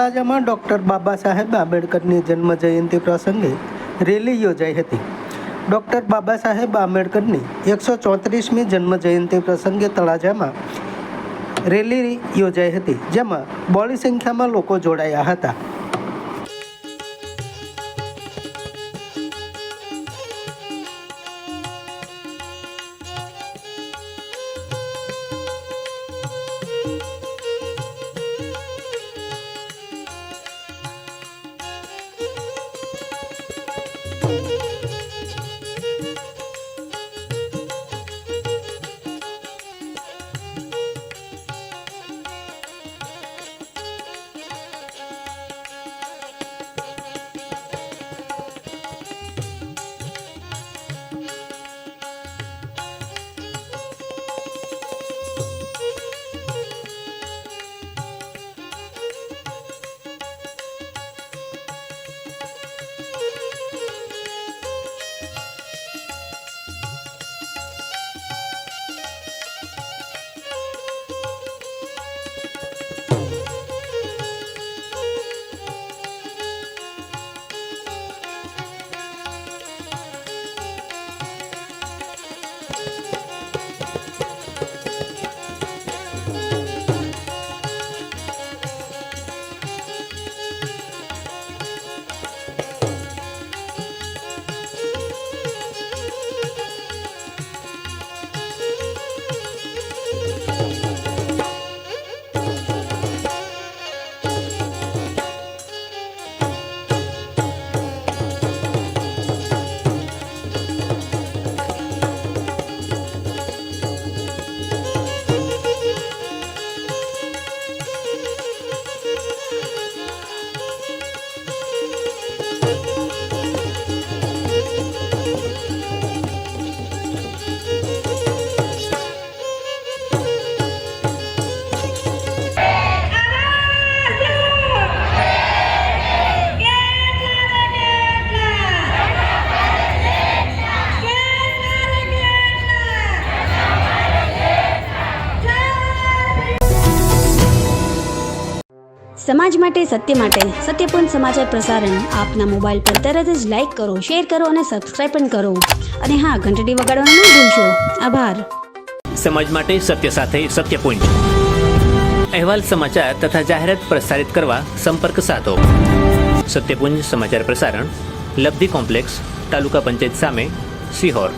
તળાજામાં doctor Baba Saheb આંબેડકરની જન્મ જયંતિ પ્રસંગે રેલી યોજાઈ હતી। ડૉક્ટર બાબા સાહેબ આંબેડકરની 134મી જન્મ જયંતિ પ્રસંગે તળાજામાં રેલી યોજાઈ હતી, જેમાં બહોળી સંખ્યામાં લોકો જોડાયા હતા। સમાજ માટે સત્યપૂર્ણ સમાચાર પ્રસારણ આપના મોબાઈલ પર તરત જ લાઈક કરો, શેર કરો અને સબસ્ક્રાઇબ પણ કરો, અને હા, ઘંટડી વગાડવાનું ન ભૂલશો। આભાર। સમાજ માટે સત્ય સાથે સત્યપૂર્ણ અહેવાલ, સમાચાર તથા જાહેરાત પ્રસારિત કરવા સંપર્ક સાધો। સત્યપુંજ સમાચાર પ્રસારણ, લબ્ધિ કોમ્પ્લેક્સ, તાલુકા પંચાયત સામે, સિહોર।